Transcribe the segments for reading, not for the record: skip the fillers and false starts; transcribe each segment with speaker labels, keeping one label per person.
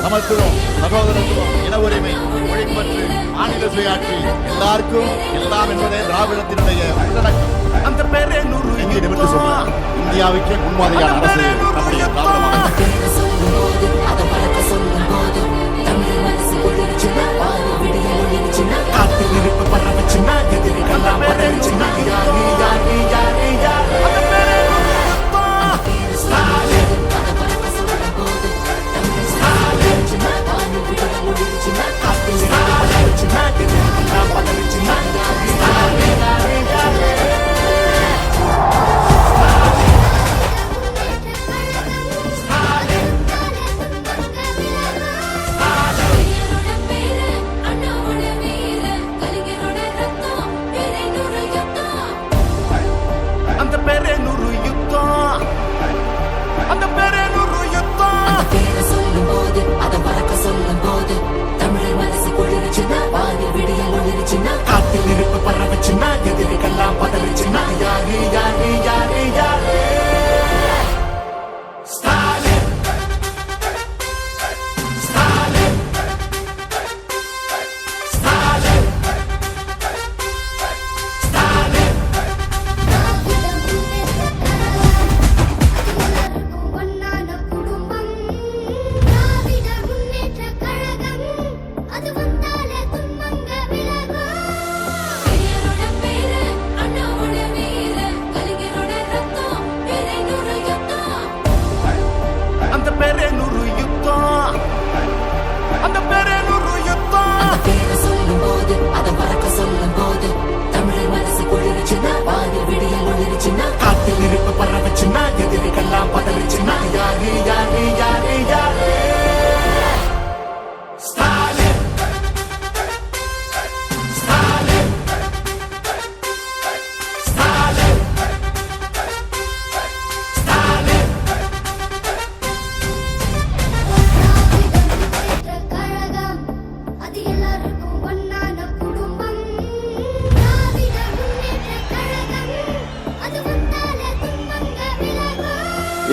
Speaker 1: சமத்துவம், சகோதரத்துவம், இன உரிமை, மொழிப்பற்று, மாநில சுயாட்சி, எல்லாருக்கும் எல்லாம் என்பதே திராவிடத்தினுடைய உள்ளடக்கம். அந்த பேரே நிமிர்ந்து சொன்னார். இந்தியாவுக்கே முன்மாதிரியான அரசு நம்முடைய திராவிட மாநிலம்.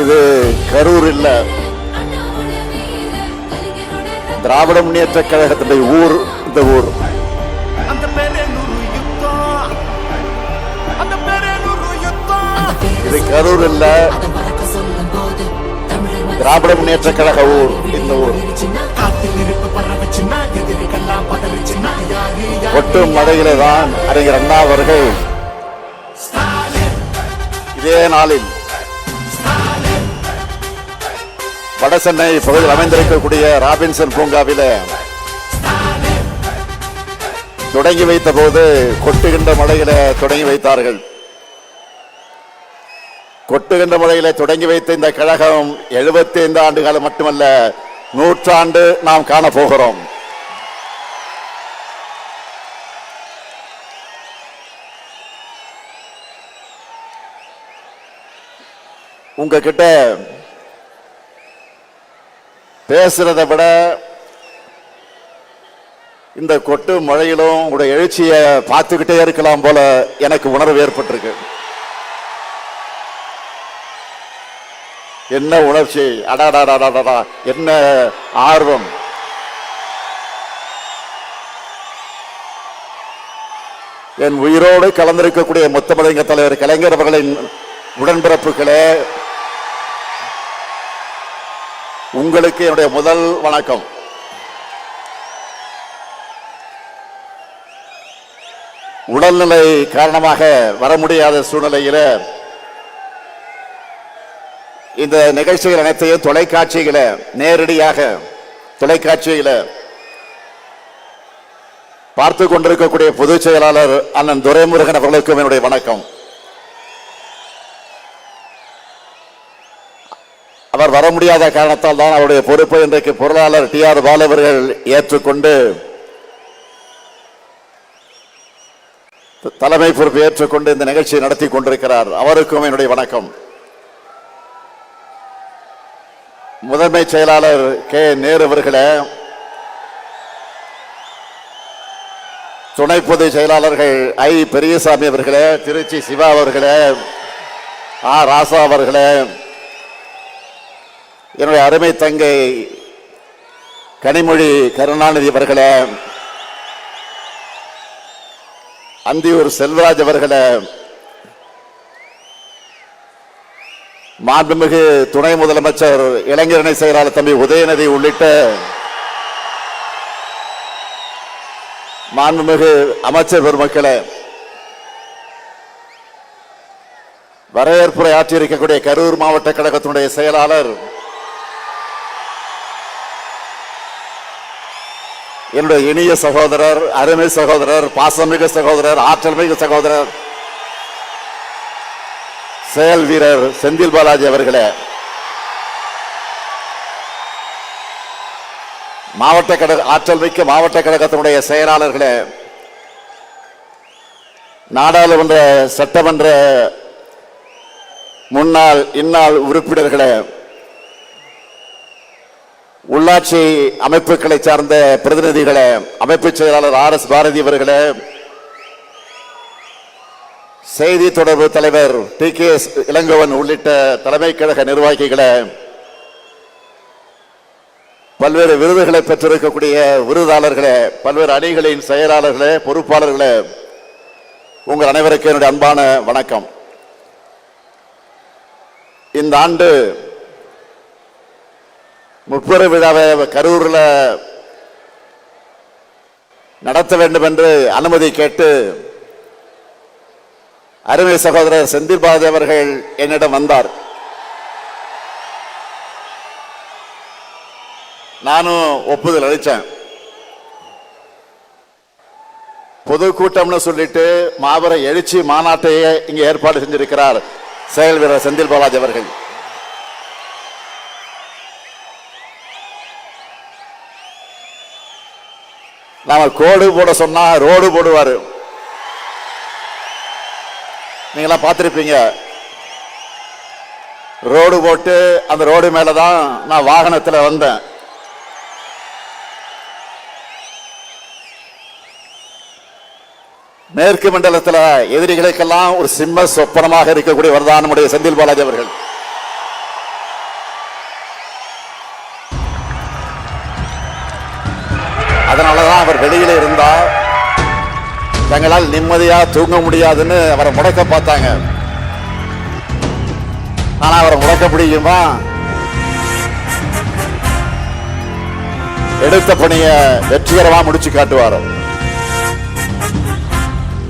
Speaker 1: இது கரூர் இல்ல, திராவிட முன்னேற்ற கழகத்தினுடைய ஊர் இந்த ஊர். இது கரூர் இல்ல, திராவிட முன்னேற்ற கழக ஊர் இந்த ஊர். ஒட்டும் மழையிலே தான் அறிஞர் அண்ணா அவர்கள் இதே நாளில் வடசென்னை பகுதியில் அமைந்திருக்கக்கூடிய ராபின்சன் பூங்காவில தொடங்கி வைத்த போது கொட்டுகின்ற மழையில தொடங்கி வைத்தார்கள். கொட்டுகின்ற மழையில தொடங்கி வைத்த இந்த கழகம் 75 ஆண்டு காலம் மட்டுமல்ல, 100 ஆண்டு நாம் காண போகிறோம். உங்ககிட்ட பேசுறதை விட இந்த கொட்டு மழையிலும் உங்களுடைய எழுச்சியை பார்த்துக்கிட்டே இருக்கலாம் போல எனக்கு உணர்வு ஏற்பட்டிருக்கு. என்ன உணர்ச்சி, அடாடாடாடா, என்ன ஆர்வம். என் உயிரோடு கலந்திருக்கக்கூடிய முத்தமிழங்க தலைவர் கலைஞர் அவர்களின் உடன்பிறப்புகளே, உங்களுக்கு என்னுடைய முதல் வணக்கம். உடல்நிலை காரணமாக வர முடியாத சூழ்நிலையில இந்த நிகழ்ச்சிகள் அனைத்தையும் தொலைக்காட்சியில நேரடியாக பார்த்து கொண்டிருக்கக்கூடிய பொதுச் செயலாளர் அண்ணன் துரைமுருகன் அவர்களுக்கும் என்னுடைய வணக்கம். அவர் வர முடியாத காரணத்தால் தான் அவருடைய பொறுப்பை இன்றைக்கு பொருளாளர் TR பாலு அவர்கள் ஏற்றுக்கொண்டு தலைமை பொறுப்பை ஏற்றுக்கொண்டு இந்த நிகழ்ச்சியை நடத்தி கொண்டிருக்கிறார். அவருக்கும் என்னுடைய வணக்கம். முதன்மை செயலாளர் K. நேரு அவர்களே, துணை பொதுச் செயலாளர்கள் I. பெரியசாமி அவர்களே, திருச்சி சிவா அவர்களே, ராசா அவர்களே, என்னுடைய அருமை தங்கை
Speaker 2: கனிமொழி கருணாநிதி அவர்களே, அந்தியூர் செல்வராஜ் அவர்களே, மாண்புமிகு துணை முதலமைச்சர் இளைஞரணி செயலாளர் தம்பி உதயநிதி உள்ளிட்ட மாண்புமிகு அமைச்சர் பெருமக்களே, வரவேற்புரை ஆற்றியிருக்கக்கூடிய கரூர் மாவட்ட கழகத்தினுடைய செயலாளர், என்னுடைய இனிய சகோதரர், அருமை சகோதரர், பாசமிகு சகோதரர், ஆற்றல் மிகு சகோதரர், செயல் வீரர் செந்தில் பாலாஜி அவர்களே, மாவட்ட கழக ஆற்றல் மிக்க மாவட்ட கழகத்தினுடைய செயலாளர்களே, நாடாளுமன்ற சட்டமன்ற முன்னாள் இந்நாள் உறுப்பினர்களே, உள்ளாட்சி அமைப்புகளை சார்ந்த பிரதிநிதிகளே, அமைப்பு செயலாளர் RS பாரதி அவர்களே, செய்தி தொடர்பு தலைவர் TKS இளங்கோவன் உள்ளிட்ட தலைமை கழக நிர்வாகிகளே, பல்வேறு விருதுகளை பெற்றிருக்கக்கூடிய விருதாளர்களே, பல்வேறு அணிகளின் செயலாளர்களே, பொறுப்பாளர்களே, உங்கள் அனைவருக்கும் என்னுடைய அன்பான வணக்கம். இந்த ஆண்டு முப்பெரு விழாவை கரூரில் நடத்த வேண்டும் என்று அனுமதி கேட்டு அருமை சகோதரர் செந்தில் பாலாஜி அவர்கள் என்னிடம் வந்தார். நானும் ஒப்புதல் அளித்தேன். பொதுக்கூட்டம்னு சொல்லிட்டு மாபெரும் எழுச்சி மாநாட்டையே இங்க ஏற்பாடு செஞ்சிருக்கிறார் செயல் வீரர் செந்தில் பாலாஜி அவர்கள். நாம கோடு போட சொன்னா ரோடு போடுவாரு. நீங்களாம் பார்த்திருப்பீங்க. ரோடு போட்டு அந்த ரோடு மேலதான் நான் வாகனத்தில் வந்தேன். மேற்கு மண்டலத்தில் எதிரிகளுக்கெல்லாம் ஒரு சிம்ம சொப்பனமாக இருக்கக்கூடியவர் தான் நம்முடைய செந்தில் பாலாஜி அவர்கள். அதனாலதான் அவர் வெளியில இருந்தா தங்களால் நிம்மதியா தூங்க முடியாதுன்னு அவரை முடக்க பார்த்தாங்க. ஆனா அவரை முடக்க முடியுமா? எடுத்த பணியை வெற்றிகரமா முடிச்சு காட்டுவார்.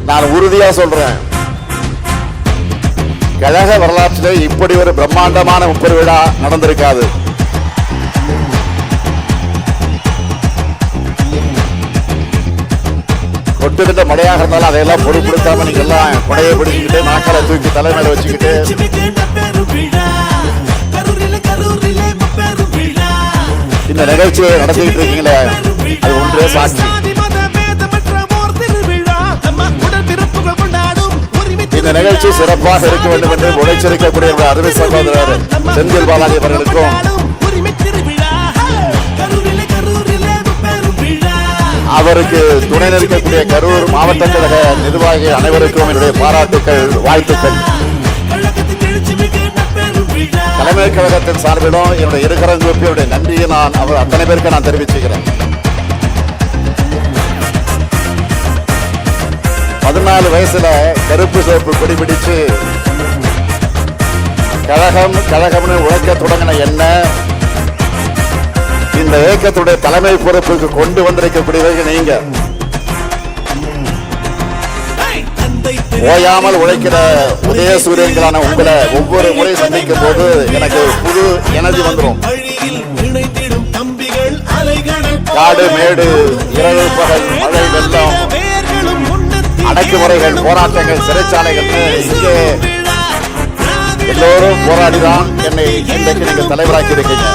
Speaker 2: நான் உறுதியா சொல்றேன், கழக வரலாற்றிலே இப்படி ஒரு பிரம்மாண்டமான முப்பெரு விழா நடந்திருக்காது. கொட்டுகிட்ட மழையாக இருந்தாலும் அதையெல்லாம் பொருட்படுத்தாம நீங்க எல்லாம் கொடையை பிடிக்கிட்டு நாக்களை தூக்கி தலைமையில வச்சுக்கிட்டு இந்த நிகழ்ச்சியை நடத்திக்கிட்டு இருக்கீங்களே, அது ஒன்றே சாட்சி. இந்த நிகழ்ச்சி சிறப்பாக இருக்க வேண்டும் என்று உழைச்சிருக்கக்கூடிய அருமை சகோதரர் செந்தில் பாலாஜி அவர்களுக்கும் அவருக்கு துணை நிற்கக்கூடிய கரூர் மாவட்ட கழக நிர்வாகி அனைவருக்கும் என்னுடைய பாராட்டுக்கள், வாழ்த்துக்கள். தலைமை கழகத்தின் சார்பிலும் என்னுடைய இருக்கரங்களுடைய நன்றியை நான் அவர் அத்தனை பேருக்கு நான் தெரிவிச்சுக்கிறேன். 14 வயசுல கருப்பு சிவப்பு கொடி பிடிச்சு கழகம்னு உழைக்க தொடங்கின என்ன இந்த இயக்கத்துடைய தலைமை பொறுப்புக்கு கொண்டு வந்திருக்கக்கூடியவர்கள் நீங்க. ஓயாமல் உழைக்கிற உதய சூரியன்களான உங்களை ஒவ்வொரு முறை சந்திக்கும் போது எனக்கு புது எனர்ஜி வந்துடும். காடு மேடு இரவு பகல் மழை வெள்ளம் அடக்குமுறைகள் போராட்டங்கள் சிறைச்சாலைகள் இங்கே எல்லோரும் போராடிதான் என்னை இன்றைக்கு நீங்கள் தலைவராக்கி இருக்கீங்க.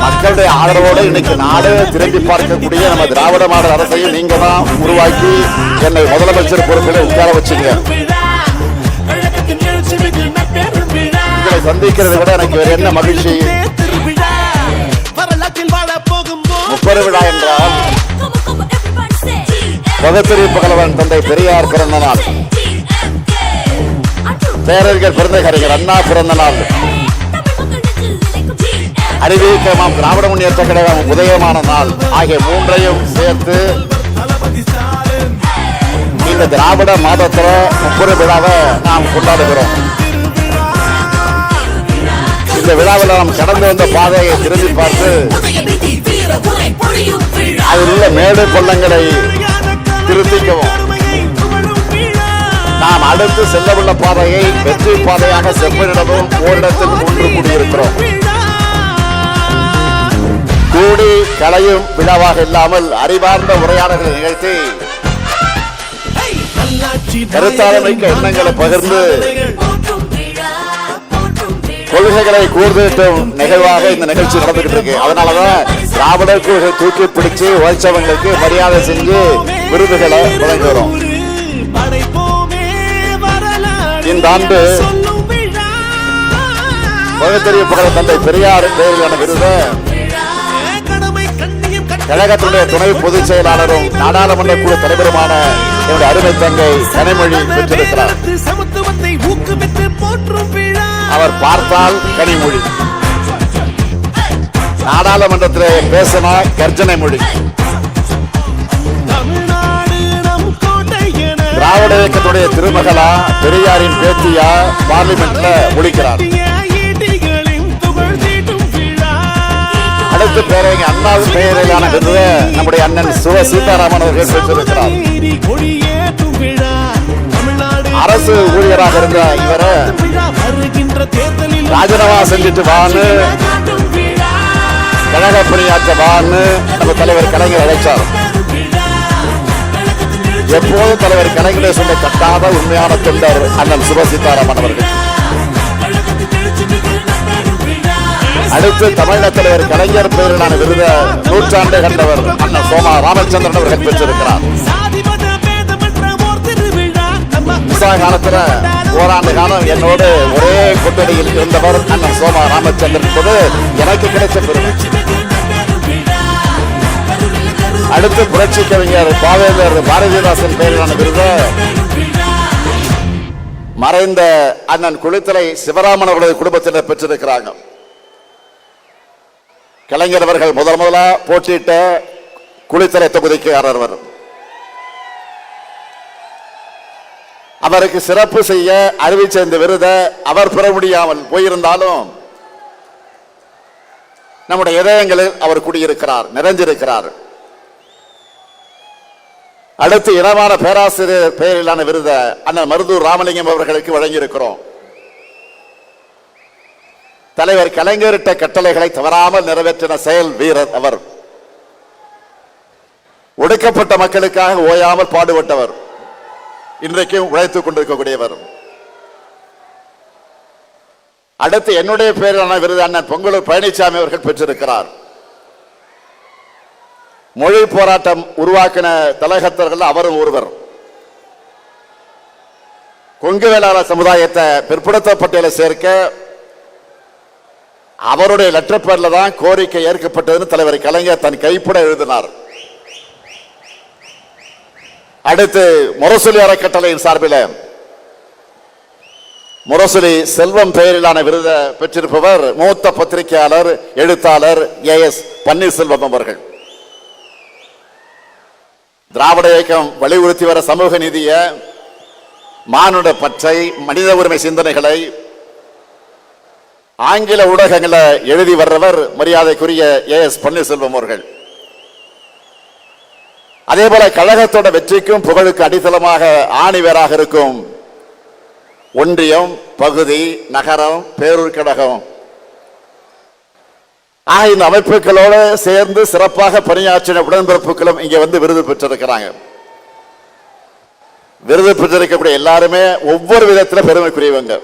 Speaker 2: மக்களுடைய ஆதரவோடு இன்னைக்கு நாடு திரும்பி பார்க்கக்கூடிய நம்ம திராவிட மாடல் அரசையும் நீங்க தான் உருவாக்கி என்னை முதலமைச்சர் பொறுப்பில் உட்கார வச்சீங்க. உங்களை சந்திக்கிறதை விட எனக்கு வேற என்ன மகிழ்ச்சி. முப்பெரு விழா என்றால் பகுத்தறிவு புகழவன் தந்தை பெரியார் பிறந்த நாள், பேரறிஞர் பெருந்தகறிஞர் அண்ணா பிறந்த நாள், அறிவிக்கமாம் திராவிட முன்னேற்ற கழகம் உதயமான நாள் ஆகிய மூன்றையும் சேர்த்து இந்த திராவிட மாதத்தில முப்பது விழாவை நாம் கொண்டாடுகிறோம். இந்த விழாவில் நாம் கடந்து வந்த பாதையை திரும்பி பார்த்து அதில் உள்ள மேடு பள்ளங்களை திருத்திக்கவும், நாம் அடுத்து செல்லவுள்ள பாதையை வெற்றி பாதையாக செப்பனிடவும் ஓரிடத்தில் ஒன்று கூடியிருக்கிறோம். கூடி கலையும் விழாவாக இல்லாமல் அறிவார்ந்த உரையாடல்களை நிகழ்த்தி கருத்தாளமைக்க எண்ணங்களை பகிர்ந்து கொள்கைகளை கூர்தீட்டும் நிகழ்வாக இந்த நிகழ்ச்சி நடந்துகிட்டு இருக்கு. அதனாலதான் திராவிடர் கொள்கை தூக்கி பிடிச்சு உழைச்சவங்களுக்கு மரியாதை செஞ்சு விருதுகளை வழங்குகிறோம். இந்த ஆண்டு பகுத்தறிவு புகழ் தந்தை பெரியார் பெயரிலான விருது கழகத்தினுடைய துணை பொதுச் செயலாளரும் நாடாளுமன்ற குழு தலைவருமான என்னுடைய அருமை தங்கை கனிமொழி பெற்றிருக்கிறார். அவர் பார்த்தால் கனிமொழி, நாடாளுமன்றத்தில் பேசினா கர்ஜனை மொழி. திராவிட இயக்கத்துடைய திருமகளா பெரியாரின் பேத்தியா பார்லிமெண்ட்ல முடிக்கிறார். அடுத்த பேரங்க அண்ணாவின் பெயரிலான விருது நம்முடைய அண்ணன் சுவ சீதாராமன் அவர்கள் பெற்றிருக்கிறார். அரசு ஊழியராக இருந்த இவரை ராஜினாமா செஞ்சுட்டு வான்னு கழக பணியாற்ற வான்னு நம்ம தலைவர் கலைஞர் அழைச்சார். எப்போதும் தலைவர் கலைஞரை சொல்ல கட்டாத உண்மையான தொண்டர் அண்ணன் சுப சீதாராமன் அவர்கள். அடுத்து தமிழக தலைவர் கலைஞர் பெயரிலான விருது நூற்றாண்டு கண்டவர் அண்ணன் சோமா ராமச்சந்திரன் அவர்கள் பெற்றிருக்கிறார். காலத்துல ஓராண்டு காலம் என்னோடு ஒரே கொட்டடியில் இருந்தவர் அண்ணன் சோமா ராமச்சந்திரன் என்பது எனக்கு கிடைச்ச பெருமை. அடுத்து புரட்சி கவிஞர் பாவேந்தர் பாரதிதாசன் பெயரிலான விருது மறைந்த அண்ணன் குளித்தலை சிவராமன் அவர்களது குடும்பத்தினர் பெற்றிருக்கிறாங்க. கலைஞர் அவர்கள் முதலா போட்டியிட்ட குளித்தலை தொகுதிக்காரர். அவருக்கு சிறப்பு செய்ய அறிவிச்ச இந்த விருதை அவர் பெற முடியாமல் போயிருந்தாலும் நம்முடைய இதயங்களில் அவர் குடியிருக்கிறார், நிறைஞ்சிருக்கிறார். அடுத்து இனமான பேராசிரியர் பெயரிலான விருதை அண்ணன் மருதூர் ராமலிங்கம் அவர்களுக்கு வழங்கியிருக்கிறோம். தலைவர் கலைஞரிட்ட கட்டளைகளை தவறாமல் நிறைவேற்றின செயல் வீரர் அவர். ஒடுக்கப்பட்ட மக்களுக்காக ஓயாமல் பாடுபட்டவர், இன்றைக்கும் உழைத்துக் கொண்டிருக்கக்கூடியவர். அடுத்து என்னுடைய பெயரிலான விருது அண்ணன் பொங்கலூர் பழனிசாமி அவர்கள் பெற்றிருக்கிறார். மொழி போராட்டம் உருவாக்கின தலைகத்தர்கள் அவரும் ஒருவர். கொங்கு வேளாளர் சமுதாயத்தை பிற்படுத்த பட்டியலை சேர்க்க அவருடைய லெட்டர் பேர்ல தான் கோரிக்கை ஏற்கப்பட்டதுன்னு தலைவர் கலைஞர் தன் கைப்பட எழுதினார். அடுத்து முரசொலி அறக்கட்டளையின் சார்பில் முரசொலி செல்வம் பெயரிலான விருதை பெற்றிருப்பவர் மூத்த பத்திரிகையாளர் எழுத்தாளர் AS பன்னீர்செல்வம் அவர்கள். திராவிட இயக்கம் வலியுறுத்தி வர சமூக நீதிய, மானுட பற்றை, மனித உரிமை சிந்தனைகளை ஆங்கில ஊடகங்களை எழுதி வர்றவர் மரியாதைக்குரிய AS பன்னீர்செல்வம் அவர்கள். அதே போல கழகத்தோட வெற்றிக்கும் புகழுக்கு அடித்தளமாக ஆணிவேராக இருக்கும் ஒன்றியம், பகுதி, நகரம், பேரூர் கழகம் இந்த அமைப்புகளோடு சேர்ந்து சிறப்பாக பணியாற்றின உடன்பிறப்புகளும் இங்க வந்து விருது பெற்றிருக்கிறாங்க. விருது பெற்றிருக்கக்கூடிய எல்லாருமே ஒவ்வொரு விதத்தில் பெருமைக்குரியவங்க.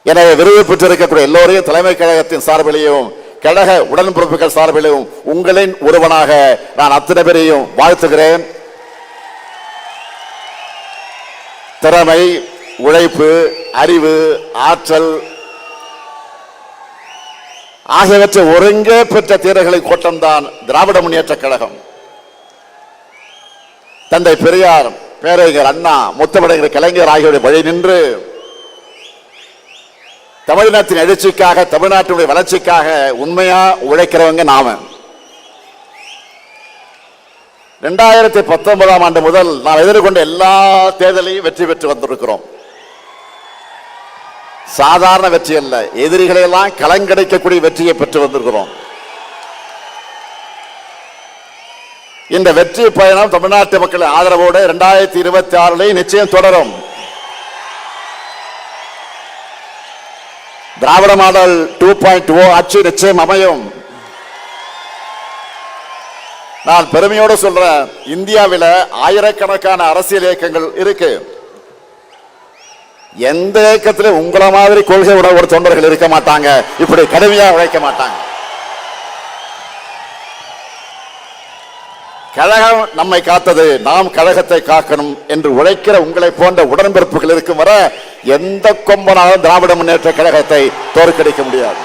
Speaker 2: எனவே விருது பெற்றிருக்கக்கூடிய எல்லோரையும் தலைமை கழகத்தின் சார்பிலையும் கழக உடன்பிறப்புகள் சார்பிலும் உங்களின் ஒருவனாக நான் அத்தனை பேரையும் வாழ்த்துகிறேன். திறமை, உழைப்பு, அறிவு, ஆற்றல் ஆகியவற்றை ஒருங்கே பெற்ற தீரர்களின் கூட்டம்தான் திராவிட முன்னேற்ற கழகம். தந்தை பெரியார், பேரறிஞர் அண்ணா, முத்தமிழர் கலைஞர் ஆகியோருடைய வழி நின்று தமிழினத்தின் எழுச்சிக்காக, தமிழ்நாட்டினுடைய வளர்ச்சிக்காக உண்மையா உழைக்கிறவங்க நாம. 2019ஆம் ஆண்டு முதல் நாம் எதிர்கொண்ட எல்லா தேர்தலையும் வெற்றி பெற்று வந்திருக்கிறோம். சாதாரண வெற்றி அல்ல, எதிரிகளை எல்லாம் கலங்கடைக்கக்கூடிய வெற்றியை பெற்று வந்திருக்கிறோம். இந்த வெற்றி பயணம் தமிழ்நாட்டு மக்களின் ஆதரவோடு 2026 நிச்சயம் தொடரும். திராவிட மாடல் 2.0 ஆட்சி நிச்சயம் அமையும். நான் பெருமையோடு சொல்றேன், இந்தியாவில் ஆயிரக்கணக்கான அரசியல் இயக்கங்கள் இருக்கு. எந்த இயக்கத்திலும் உங்கள மாதிரி கொள்கை உடைய தொண்டர்கள் இருக்க மாட்டாங்க, இப்படி கடுமையா உழைக்க மாட்டாங்க. கழகம் நம்மை காத்தது, நாம் கழகத்தை காக்கணும் என்று உழைக்கிற உங்களை போன்ற உடன்பிறப்புகள் இருக்கும் வரை எந்த கொம்பனாலும் திராவிட முன்னேற்ற கழகத்தை தோற்கடிக்க முடியாது.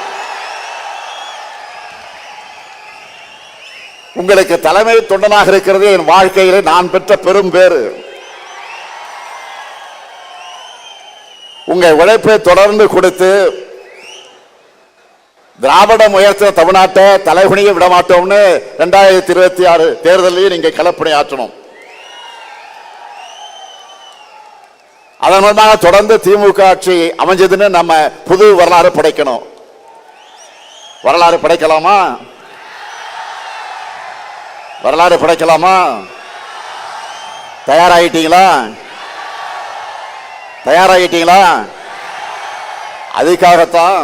Speaker 2: உங்களுக்கு தலைமை தொண்டனாக இருக்கிறது என் வாழ்க்கையிலே நான் பெற்ற பெரும் பேறு. உங்கள் உழைப்பை தொடர்ந்து கொடுத்து திராவிடம் உயர்த்த தமிழ்நாட்டை தலைகுனிய விடமாட்டோம்னு 2026 தேர்தலையும் நீங்க களப்பணி ஆற்றணும். அதன் மூலமாக தொடர்ந்து திமுக ஆட்சி அமைஞ்சதுன்னு நம்ம புது வரலாறு படைக்கணும். வரலாறு படைக்கலாமா? வரலாறு படைக்கலாமா? தயாராகிட்டீங்களா? தயாராகிட்டீங்களா? அதுக்காகத்தான்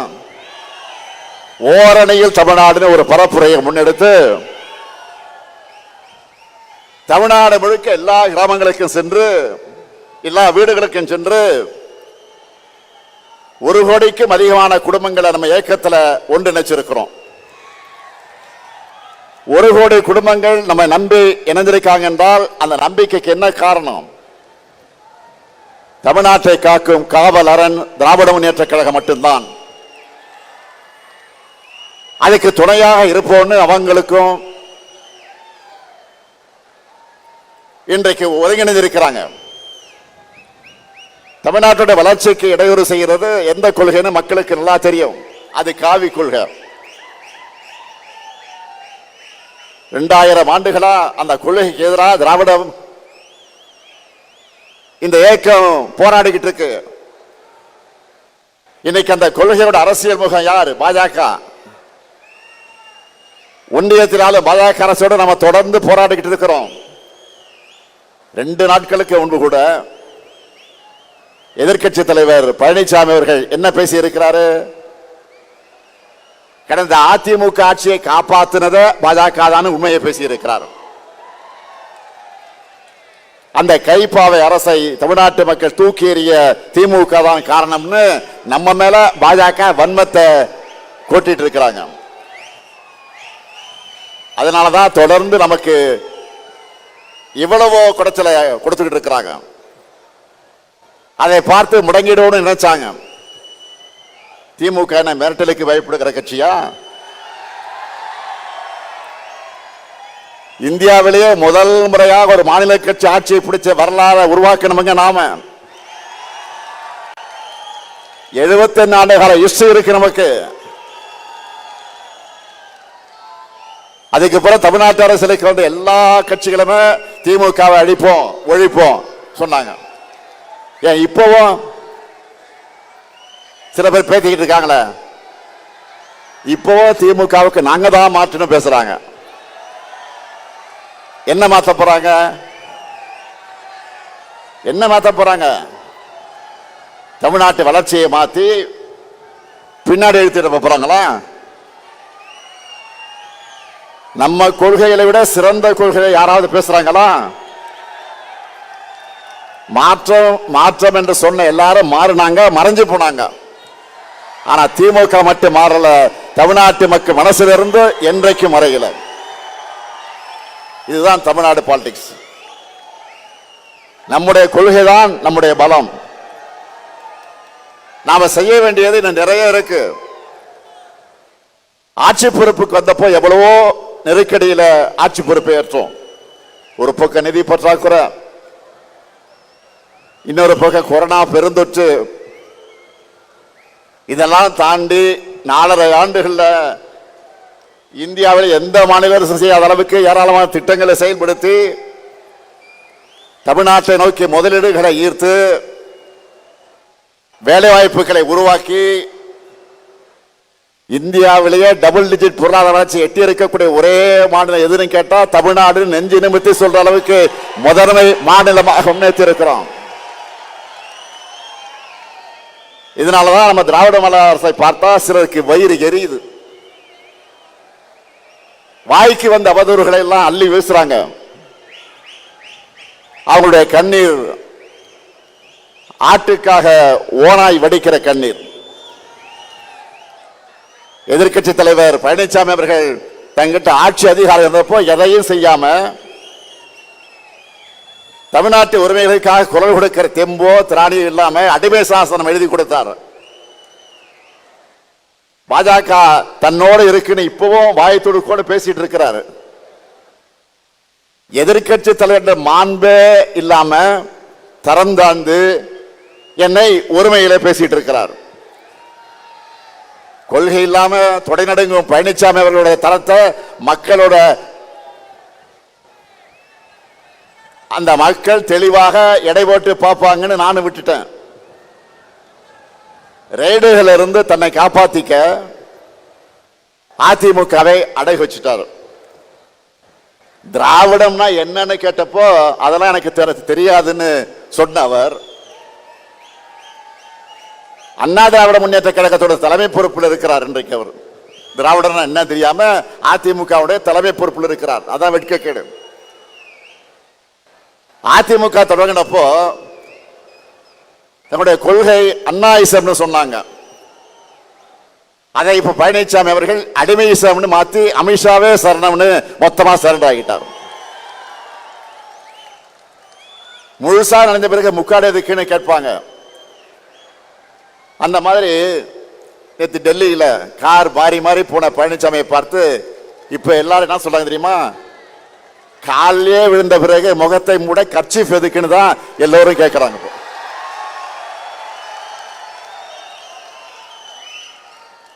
Speaker 2: ஓரணியில் தமிழ்நாடு ஒரு பரப்புரையை முன்னெடுத்து தமிழ்நாடு முழுக்க எல்லா கிராமங்களுக்கும் சென்று, எல்லா வீடுகளுக்கும் சென்று 1 கோடிக்கும் அதிகமான குடும்பங்களை நம்ம இயக்கத்தில் ஒன்றிணைச்சிருக்கிறோம். 1 கோடி குடும்பங்கள் நம்ம நம்பி இணைந்திருக்காங்க என்றால் அந்த நம்பிக்கைக்கு என்ன காரணம்? தமிழ்நாட்டை காக்கும் காவல் அரண் திராவிட முன்னேற்ற கழகம் மட்டும்தான். அதுக்கு துணையாக இருப்போம்னு அவங்களுக்கும் இன்றைக்கு ஒருங்கிணைந்திருக்கிறாங்க. தமிழ்நாட்டுடைய வளர்ச்சிக்கு இடையூறு செய்கிறது எந்த கொள்கைன்னு மக்களுக்கு நல்லா தெரியும். அது காவி கொள்கை. 2000 ஆண்டுகளா அந்த கொள்கைக்கு எதிராக திராவிடம் இந்த இயக்கம் போராடிக்கிட்டு இருக்கு. இன்னைக்கு அந்த கொள்கையோட அரசியல் முகம் யாரு? பாஜக. ஒன்றியத்தினால பாஜக அரசோடு நம்ம தொடர்ந்து போராடிக்கிட்டு இருக்கிறோம். 2 நாட்களுக்கு முன்பு கூட எதிர்க்கட்சி தலைவர் பழனிசாமி அவர்கள் என்ன பேசி இருக்கிறாரு? கடந்த அதிமுக ஆட்சியை காப்பாற்றினத பாஜக தான் உண்மையை பேசி இருக்கிறார். அந்த கைப்பாவை அரசை தமிழ்நாட்டு மக்கள் தூக்கி எறிய திமுக தான் காரணம்னு நம்ம மேல பாஜக வன்மத்தை கொட்டிட்டு இருக்கிறாங்க. அதனாலதான் தொடர்ந்து நமக்கு இவ்வளவோ குடைச்சலை கொடுத்துக்கிட்டு இருக்கிறாங்க. அதை பார்த்து முடங்கிடணும்னு நினைச்சாங்க. திமுக என்ன மிரட்டலுக்கு பயப்படுகிற கட்சியா? இந்தியாவிலேயே முதல் முறையாக ஒரு மாநில கட்சி ஆட்சியை பிடிச்ச வரலாறு உருவாக்கணுங்க நாம. 71 ஆண்டு கால ஹிஸ்டரி இருக்கு நமக்கு. அதுக்கப்புறம் தமிழ்நாட்டு அரசியலுக்கு வந்து எல்லா கட்சிகளுமே திமுகவை அழிப்போம் ஒழிப்போம் சொன்னாங்க. ஏன் இப்பவும் சில பேர் பேசிக்கிட்டு இருக்காங்களே, இப்பவும் திமுகவுக்கு நாங்க தான் மாற்றணும் பேசுறாங்க. என்ன மாத்த போறாங்க? என்ன மாத்த போறாங்க? தமிழ்நாட்டு வளர்ச்சியை மாத்தி பின்னாடி எழுத்திட போறாங்களா? நம்ம கொள்கைகளை விட சிறந்த கொள்கையை யாராவது பேசுறாங்களா? மாற்றம் மாற்றம் என்று சொன்ன எல்லாரும் மாறினாங்க, மறைஞ்சு போனாங்க. ஆனா திமுக மட்டும் மாறல. தமிழ்நாட்டு மக்கள் மனசிலிருந்து என்றைக்கும் மறையல. இதுதான் தமிழ்நாடு பாலிடிக்ஸ். நம்முடைய கொள்கை தான் நம்முடைய பலம். நாம செய்ய வேண்டியது இன்னும் நிறைய இருக்கு. ஆட்சி பொறுப்புக்கு வந்தப்போ எவ்வளவோ நெருக்கடியில ஆட்சி பொறுப்பை ஏற்றோம். ஒரு பக்கம் நிதி பற்றாக்குறை, இன்னொரு பக்கம் கொரோனா பெருந்தொற்று, இதெல்லாம் தாண்டி 4.5 ஆண்டுகள்ல இந்தியாவில் எந்த மாநில அரசும் செய்யாத அளவுக்கு ஏராளமான திட்டங்களை செயல்படுத்தி தமிழ்நாட்டை நோக்கி முதலீடுகளை ஈர்த்து வேலை வாய்ப்புகளை உருவாக்கி இந்தியாவிலேயே டபுள் டிஜிட் பொருளாதார வளர்ச்சி எட்டி இருக்கக்கூடிய ஒரே மாநிலம் எதுன்னு கேட்டா தமிழ்நாடு நெஞ்சு நிமித்தி சொல்ற அளவுக்கு முதன்மை மாநிலமாக முன்னேற்றி இருக்கிறோம். இதனாலதான் நம்ம திராவிட மாடல் அரசை பார்த்தா சிலருக்கு வயிறு எரியுது. வாய்க்கு வந்த அவதூறுகளை எல்லாம் அள்ளி வீசுறாங்க. அவங்களுடைய கண்ணீர் ஆட்டுக்காக ஓனாய் வடிக்கிற கண்ணீர். எதிர்க்கட்சி தலைவர் பழனிசாமி அவர்கள் தங்கிட்ட ஆட்சி அதிகாரம் இருந்தப்போ எதையும் செய்யாம தமிழ்நாட்டு உரிமைகளுக்காக குரல் கொடுக்கிற தெம்போ திராணியும் இல்லாம அடிமை சாசனம் எழுதி கொடுத்தார். பாஜக தன்னோடு இருக்குன்னு இப்பவும் வாயத்துடுக்கோடு பேசிட்டு இருக்கிறாரு. எதிர்க்கட்சி தலைவர் மாண்பே இல்லாம தரம் தாழ்ந்து என்னை ஒருமையில பேசிட்டு இருக்கிறார். கொள்கை இல்லாம தொடை நடுங்கும் பழனிசாமி அவர்களுடைய தரத்தை மக்களோட அந்த மக்கள் தெளிவாக எடை போட்டு பார்ப்பாங்கன்னு நானும் விட்டுட்டேன். ரெய்டுகள் இருந்து தன்னை காப்பாத்திக்க அதிமுகவை அடை வச்சுட்டார். திராவிடம்னா என்னன்னு கேட்டப்போ அதெல்லாம் எனக்கு தெரியாதுன்னு சொன்ன அவர் அண்ணா திராவிட முன்னேற்ற கழகத்தோட தலைமை பொறுப்பில் இருக்கிறார். இன்றைக்கு அவர் திராவிடம்னா என்ன தெரியாம அதிமுகவுடைய தலைமை பொறுப்பில் இருக்கிறார். அதான் வெட்கக்கேடு. அதிமுக தொடங்கினப்போ தன்னுடைய கொள்கை அண்ணாயிசம்னு சொன்னாங்க. அதை இப்ப பழனிசாமி அவர்கள் அடிமையிசம்னு மாத்தி அமித்ஷாவே சரணம்னு மொத்தமா சரண்டர் ஆகிட்டார். முழுசா நடந்த பிறகு முக்காடு எதுக்குன்னு கேட்பாங்க. அந்த மாதிரி நேற்று டெல்லியில கார் மாறி மாறி போன பழனிசாமியை பார்த்து இப்ப எல்லாரும் என்ன சொல்றாங்க தெரியுமா? காலையே விழுந்த பிறகு முகத்தை மூட கர்ச்சீஃப் எதுக்குன்னு தான் எல்லோரும் கேட்கிறாங்க.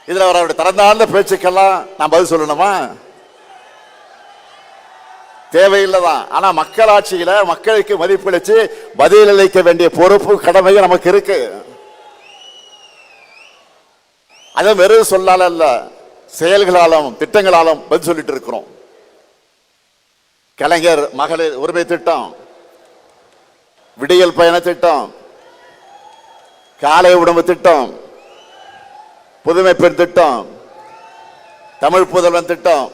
Speaker 2: இதுல அவருடைய திறந்தாழ்ந்த பேச்சுக்கெல்லாம் நான் பதில் சொல்லணுமா? தேவையில்லைதான். ஆனா மக்கள் ஆட்சியில மக்களுக்கு மதிப்பளிச்சு பதில் அளிக்க வேண்டிய பொறுப்பு கடமையும் நமக்கு இருக்கு. அதை வெறும் சொல்லால அல்ல, செயல்களாலும் திட்டங்களாலும் பதில் சொல்லிட்டு இருக்கிறோம். கலைஞர் மகளிர் உரிமை திட்டம், விடியல் பயண திட்டம், காலை உணவு திட்டம், புதுமை பெண் திட்டம், தமிழ் புதல்வன் திட்டம்,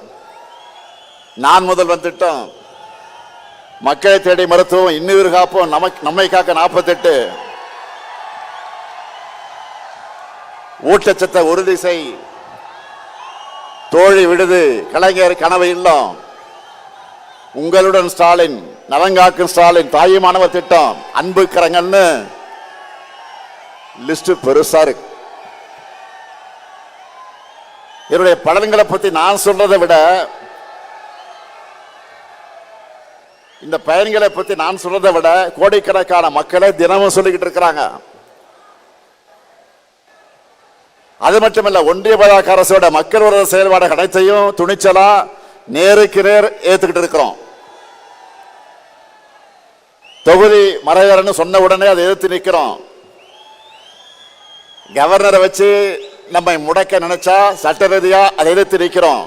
Speaker 2: நான் முதல்வன் திட்டம், மக்களை தேடி மருத்துவம், இன்னுயிர் காப்போம், நம்மை காக்க 48, ஊட்டச்சத்தை உறுதி செய், தோழி விடுது, கலைஞர் கனவு இல்லம், உங்களுடன் ஸ்டாலின், நலங்காக்கும் ஸ்டாலின், தாயுமானவர் திட்டம், அன்பு கரங்கள்னு லிஸ்ட் பெருசா இருக்கு. என்னுடைய பலன்களை பத்தி நான் சொல்றதை விட இந்த பயன்களை பத்தி நான் சொல்றதை விட கோடிக்கணக்கான மக்களை தினமும் சொல்லிக்கிட்டு இருக்கிறாங்க. அது மட்டுமல்ல, ஒன்றிய பாஜக அரசோட மக்கள் விரோத செயல்பாடு அனைத்தையும் துணிச்சலா நேருக்கு நேர் ஏத்துக்கிட்டு இருக்கிறோம். தொகுதி மறைவரன்னு சொன்ன உடனே அதை எதிர்த்து நிற்கிறோம். கவர்னரை வச்சு நம்மை முடக்க நினைச்சா சட்ட ரீதியா அதை எதிர்த்து நிற்கிறோம்.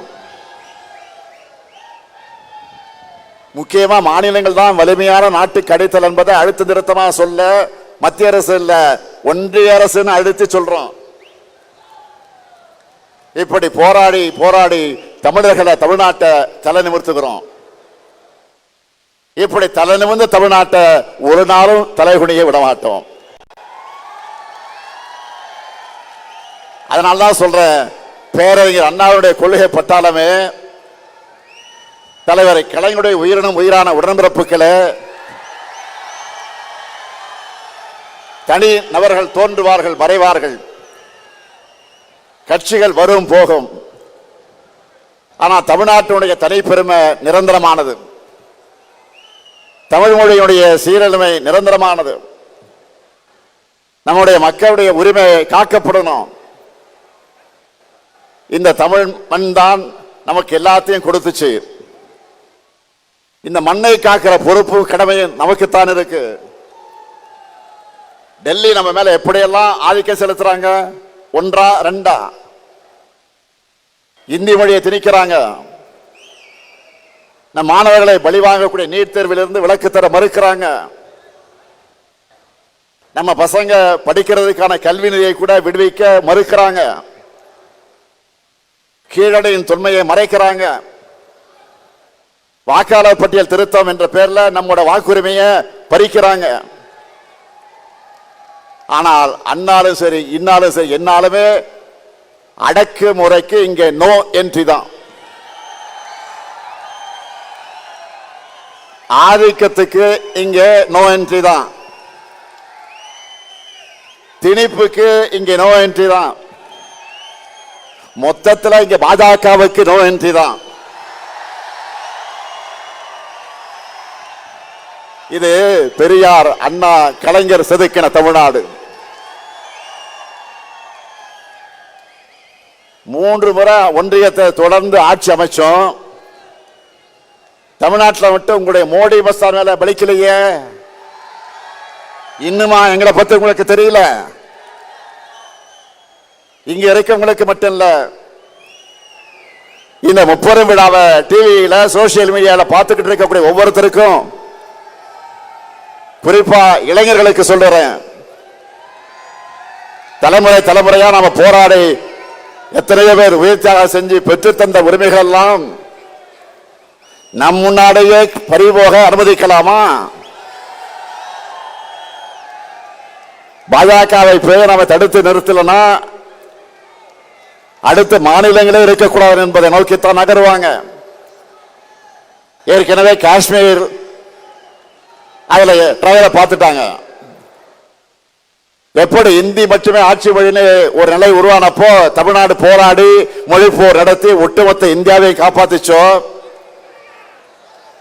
Speaker 2: முக்கியமா மாநிலங்கள் தான் வலிமையான நாட்டுக்கு அடித்தல் என்பதை அழுத்த நிறுத்தமா சொல்ல மத்திய அரசு இல்ல, ஒன்றிய அரசுன்னு அழுத்தி சொல்றோம். இப்படி போராடி போராடி தமிழர்களை தமிழ்நாட்டை தலை நிமிர்த்துகிறோம். இப்படி தலை நிமிர்ந்த தமிழ்நாட்டை ஒரு நாளும் தலைகுனிய விட மாட்டோம். அதனால்தான் சொல்றேன், பேரறிஞர் அண்ணாவுடைய கொள்கை பட்டாளமே, தலைவரை கலைஞருடைய உயிரினும் உயிரான உடன்பிறப்புகளே, தனி நபர்கள் தோன்றுவார்கள் மறைவார்கள், கட்சிகள் வரும் போகும், ஆனா தமிழ்நாட்டினுடைய தனிப்பெருமை நிரந்தரமானது, தமிழ் மொழியுடைய சீரழிமை நிரந்தரமானது, நம்முடைய மக்களுடைய உரிமை காக்கப்படணும். இந்த தமிழ் மண் தான் நமக்கு எல்லாத்தையும் கொடுத்துச்சு. இந்த மண்ணை காக்கிற பொறுப்பு கடமை நமக்குத்தான் இருக்கு. டெல்லி நம்ம மேல எப்படியெல்லாம் ஆதிக்கம் செலுத்துறாங்க, ஒன்றா ரெண்டா இந்தி மொழியை திணிக்கிறாங்க. நம் மாணவர்களை பலி வாங்கக்கூடிய நீட் தேர்விலிருந்து விலக்கு தர மறுக்கிறாங்க. நம்ம பசங்க படிக்கிறதுக்கான கல்வி நிதியை கூட விடுவிக்க மறுக்கிறாங்க. கீழடியின் தொன்மையை மறைக்கிறாங்க. வாக்காளர் பட்டியல் திருத்தம் என்ற பெயர்ல நம்மோட வாக்குரிமையை பறிக்கிறாங்க. ஆனால் அன்னாலும் சரி இன்னாலும் சரி என்னாலுமே அடக்கு முறைக்கு இங்கே நோ என்ட்ரி தான். ஆதிக்கத்துக்கு இங்கே நோ என்ட்ரி தான். திணிப்புக்கு இங்கே நோ என்ட்ரி தான். மொத்தத்தில் இங்க பாஜகவுக்கு நோ என்ட்ரி தான். இது பெரியார், அண்ணா, கலைஞர் செதுக்கின தமிழ்நாடு. 3 முறை ஒன்றியத்தை தொடர்ந்து ஆட்சி அமைச்சோம். தமிழ்நாட்டில் மட்டும் உங்களுடைய மோடி மஸ்தான் மேல பலிக்கலையே. இன்னுமா எங்களை பத்தி உங்களுக்கு தெரியல? இங்க இருக்கவங்களுக்கு மட்டும் இல்ல, இந்த 30 விழாவை டிவியில சோசியல் மீடியால பார்த்துக்கிட்டு இருக்கக்கூடிய ஒவ்வொருத்தருக்கும், குறிப்பா இளைஞர்களுக்கு சொல்றேன், தலைமுறை தலைமுறையா நாம போராடி எத்தனையோ பேர் உயிர் தியாகம் செஞ்சு பெற்று தந்த உரிமைகள் எல்லாம் நம் முன்னாடியே பறிபோக அனுமதிக்கலாமா? பாஜகவை போய் நாம தடுத்து நிறுத்தலனா அடுத்த மாநிலங்களே இருக்கக்கூடாது என்பதை நோக்கித்தான் நகருவாங்க. ஏற்கனவே காஷ்மீர் அதுல ட்ரையலை பார்த்துட்டாங்க. எப்படி இந்தி மட்டுமே ஆட்சி மொழின்னு ஒரு நிலை உருவானப்போ தமிழ்நாடு போராடி மொழி போர் நடத்தி ஒட்டுமொத்த இந்தியாவை காப்பாத்திச்சோ,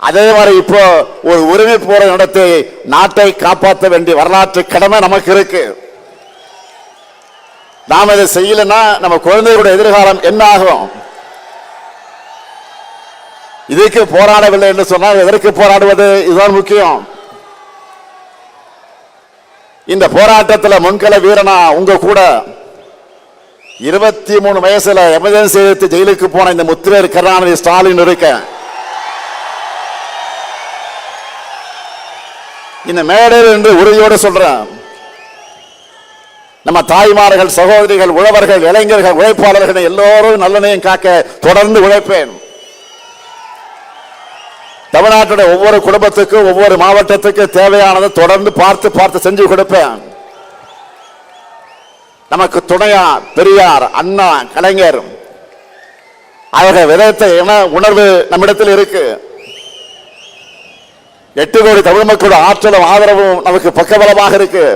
Speaker 2: அதே மாதிரி இப்போ ஒரு உரிமை போரை நடத்தி நாட்டை காப்பாற்ற வேண்டிய வரலாற்று கடமை நமக்கு இருக்கு. நாம் இதை செய்யலன்னா நம்ம குழந்தைகளுடைய எதிர்காலம் என்ன ஆகும்? இதுக்கு போராடவில்லை என்று சொன்னால் எதற்கு போராடுவது? இதுதான் முக்கியம். இந்த போராட்டத்தில் முன்கள வீரனா உங்க கூட 23 வயசுல எமர்ஜென்சி எடுத்து ஜெயிலுக்கு போன இந்த முத்துவேல் கருணாநிதி ஸ்டாலின் இருக்க இந்த மேடையில் என்று உறுதியோடு சொல்றேன், நம்ம தாய்மார்கள், சகோதரிகள், உழவர்கள், இளைஞர்கள், உழைப்பாளர்கள் எல்லோரும் நல்லெண்ணெயும் காக்க தொடர்ந்து உழைப்பேன். தமிழ்நாட்டுடைய ஒவ்வொரு குடும்பத்துக்கும் ஒவ்வொரு மாவட்டத்துக்கு தேவையானதை தொடர்ந்து பார்த்து செஞ்சு கொடுப்பேன். நமக்கு துணையா பெரியார், அண்ணா, கலைஞர் அவர்கள் விதைத்த என உணர்வு நம்மிடத்தில் இருக்கு. 8 கோடி தமிழ் மக்களோட ஆற்றலும் ஆதரவும் நமக்கு பக்கபலமாக இருக்கு.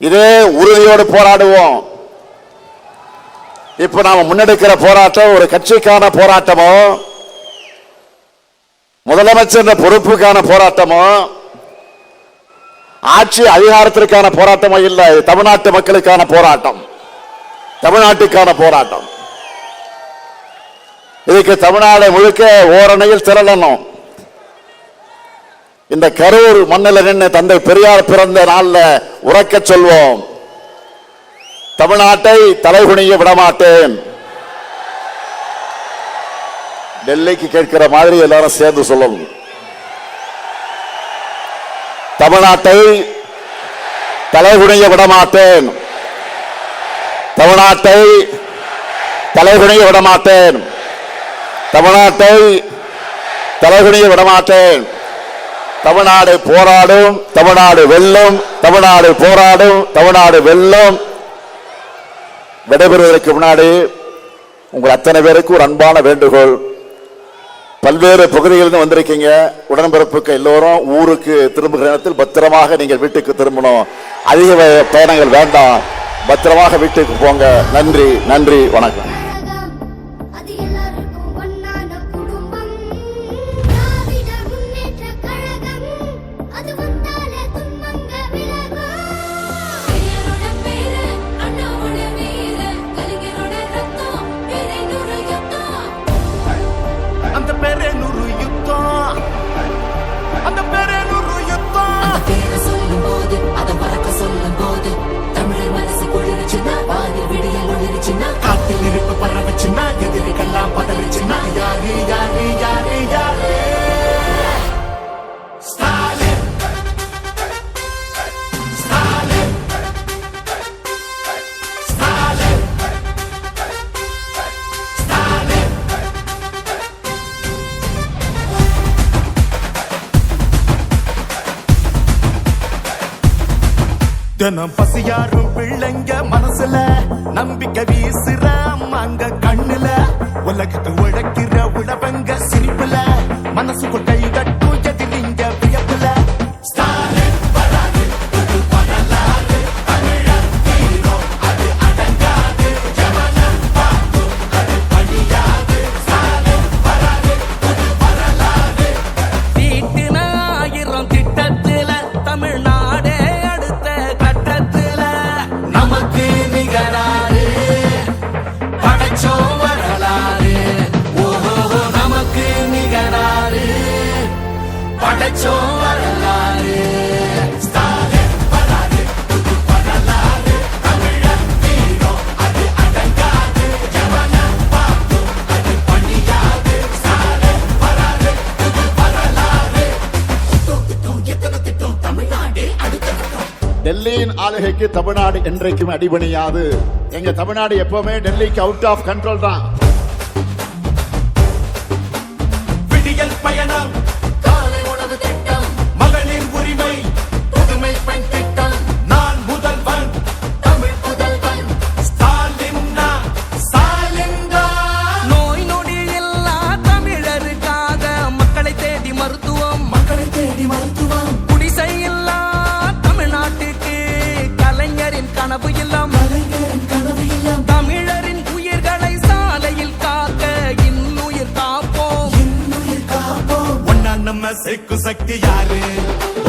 Speaker 2: இதே உறுதியோடு போராடுவோம். இப்ப நாம முன்னெடுக்கிற போராட்டம் ஒரு கட்சிக்கான போராட்டமோ, முதலமைச்சர் பொறுப்புக்கான போராட்டமோ, ஆட்சி அதிகாரத்திற்கான போராட்டமோ இல்லை. தமிழ்நாட்டு மக்களுக்கான போராட்டம், தமிழ்நாட்டுக்கான போராட்டம். இதுக்கு தமிழ்நாடு முழுக்க ஓரணையில் திரளணும். இந்த கரூர் மண்ணில் நின்று தந்தை பெரியார் பிறந்த நாள்ல உறக்க சொல்வோம், தமிழ்நாட்டை தலைகுனிய விடமாட்டேன். டெல்லிக்கு கேட்கிற மாதிரி எல்லாரும் சேர்ந்து சொல்லணும், தமிழ்நாட்டை தலைகுனிய விடமாட்டேன், தமிழ்நாட்டை தலைகுனிய விடமாட்டேன், தமிழ்நாட்டை தலைகுனிய விடமாட்டேன். தமிழ்நாடு போராடும், தமிழ்நாடு வெல்லும், தமிழ்நாடு போராடும், தமிழ்நாடு வெல்லும். விடைபெறுவதற்கு முன்னாடி உங்கள் அத்தனை பேருக்கு ஒரு அன்பான வேண்டுகோள். பல்வேறு பகுதிகளிலிருந்து வந்திருக்கீங்க. உடன்பிறப்புக்கு எல்லோரும் ஊருக்கு திரும்புகிற நேரத்தில் பத்திரமாக நீங்கள் வீட்டுக்கு திரும்பணும். அதிக பயணங்கள் வேண்டாம், பத்திரமாக வீட்டுக்கு போங்க. நன்றி, நன்றி, வணக்கம்.
Speaker 3: சொல்லும் போது தமிழர் மனசு குளிர்ச்சுன்னா வாரி விடியல் ஒளிர்ச்சுன்னா
Speaker 4: காட்டில் இருப்பு பரவச்சுன்னா எதிரிகள்லாம் பதறிச்சுன்னா யாரு யாரு யாரு யாரு ஸ்டாலின் ஸ்டாலின் ஸ்டாலின் ஸ்டாலின் தினம் பசியாரும் பிள்ளைங்க மனசுல நம்பிக்கை வீசுற அம்மாங்க கண்ணுல உலகத்து உழைக்கிற உழவங்க சிரிப்புல மனசுக்குள் கை கட்டும் எதிரிங்க வியப்புல ஸ்டாலின் வராது புது வரலாறு தமிழர் வீரம் அது அடங்காது ஜமனம் பார்க்கும் அது பணியாது ஸ்டாலின் வராது புது வரலாறு
Speaker 5: தீட்டின 1000 திட்டத்துல தமிழ்நாடே அடுத்த கட்டத்துல
Speaker 4: நமக்கு நிகராறு படைச்சோ வரலாறு ஓஹோ நமக்கு நிகராறு படைச்சோ வரலாறு ஸ்டாலின் வராது புது வரலாறு தமிழர் வீரம் அது அடங்காது ஜமனம் பார்க்கும் அது பணியாது ஸ்டாலின் வராது புது வரலாறு எத்தனை திட்டம் தமிழ்நாடு அடுத்த கட்டம்
Speaker 1: டெல்லியின் ஆளுகைக்கு தமிழ்நாடு என்றைக்கும் அடிபணியாது. எங்க தமிழ்நாடு எப்பவுமே டெல்லிக்கு அவுட் ஆஃப் கண்ட்ரோல் தான்.
Speaker 4: விடியல் பயணம்
Speaker 3: காலை உணவு திட்டம்
Speaker 4: மகளிர் உரிமை
Speaker 3: புதுமை பெண் திட்டம்
Speaker 4: நான் முதல்வன்
Speaker 3: தமிழ் புதல்வன்
Speaker 4: ஸ்டாலின்னா ஸ்டாலின்டா
Speaker 5: நோய் நொடி இல்லா தமிழருக்காக மக்களை தேடி மருத்துவம்
Speaker 3: மக்களை தேடி மருத்துவம்
Speaker 5: குடிசை இல்லா தமிழ்நாட்டுக்கு கலைஞரின் கனவு இல்லம்
Speaker 3: கலைஞரின் கனவு இல்லம்
Speaker 5: தமிழரின் உயிர்களை சாலையில் காக்க இன்னுயிர் காப்போம்
Speaker 3: இன்னுயிர் காப்போம்
Speaker 4: ஒன்னா நம்ம சேக்கு சக்தி யாரு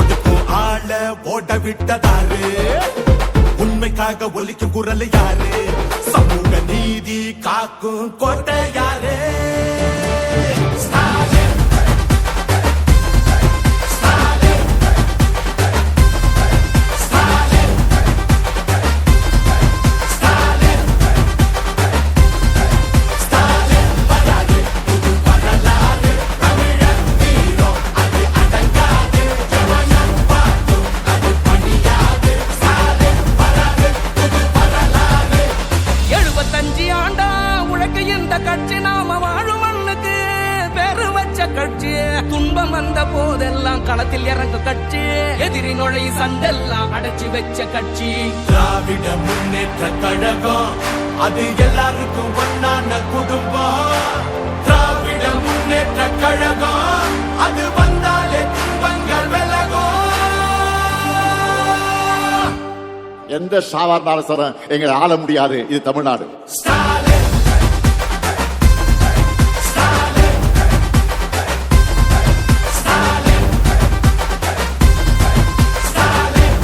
Speaker 4: ஒதுக்கும் ஆள ஓட விட்டதாரு உண்மைக்காக ஒலிக்கும் குரல் யாரு சமூக நீதி காக்கும் கோட்டை யாரு ஸ்டாலின் ஸ்டாலின் ஸ்டாலின் ஸ்டாலின் ஸ்டாலின் வராது புது வரலாறு தமிழர் வீரம் அது அடங்காது ஜமனம் பார்க்கும் அது பணியாது ஸ்டாலின் வராது புது வரலாறு
Speaker 5: 75 ஆண்டா உழைக்க இந்த கட்சி நாம வாழும் மண்ணுக்கு பேரு வச்ச கட்சி துன்பம் வந்த போதெல்லாம் களத்தில் இறங்க கட்சி எதிரி நுழை சண்டெல்லாம் அடைச்சி வச்ச கட்சி
Speaker 4: திராவிட முன்னேற்ற கழகம் அது எல்லாருக்கும் ஒன்னான குடும்பம் திராவிட முன்னேற்ற கழகம் அது வந்தாலே துன்பங்கள் விலகும்
Speaker 1: எந்த சாதாரண அரசரும் எங்களை ஆள முடியாது. இது தமிழ்நாடு.
Speaker 4: ஸ்டாலின் ஸ்டாலின் ஸ்டாலின் ஸ்டாலின்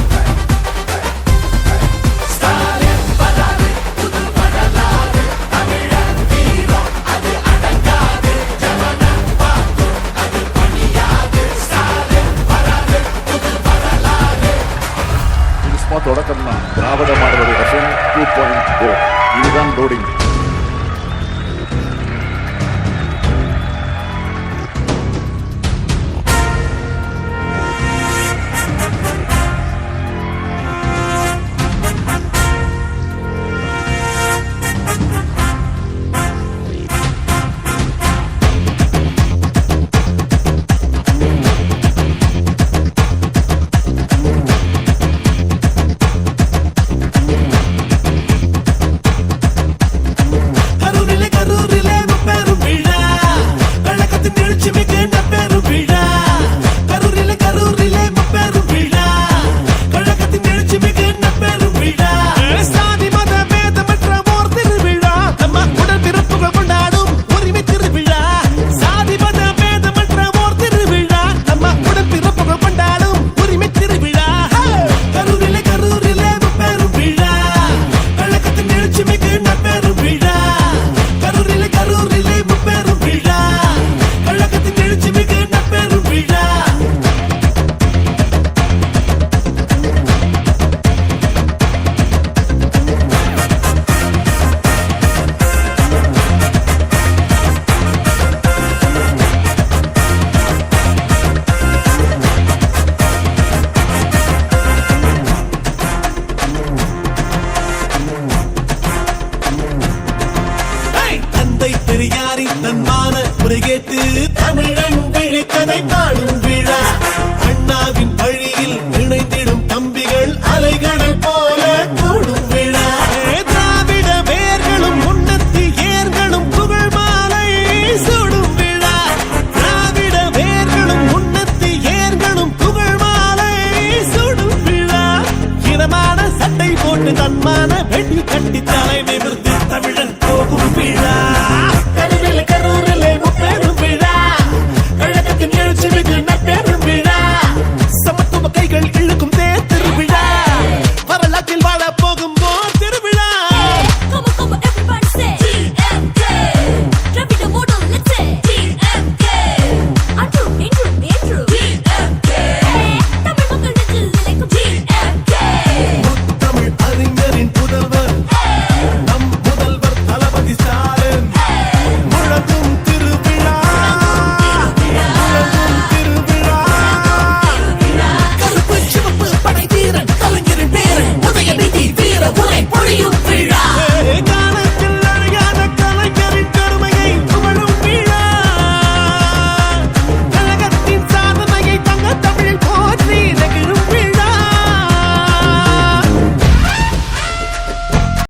Speaker 4: ஸ்டாலின் வராது புது வரலாறு தமிழர் வீரம் அது அடங்காது ஜமனம் பார்க்கும் அது பணியாது ஸ்டாலின் வராது புது வரலாறு
Speaker 1: இது சும்மா தொடக்கம் தான். திராவிட மாடல் வெர்ஷன் 2.0 இதுதான் லோடிங்.
Speaker 6: கட்டி தலைமை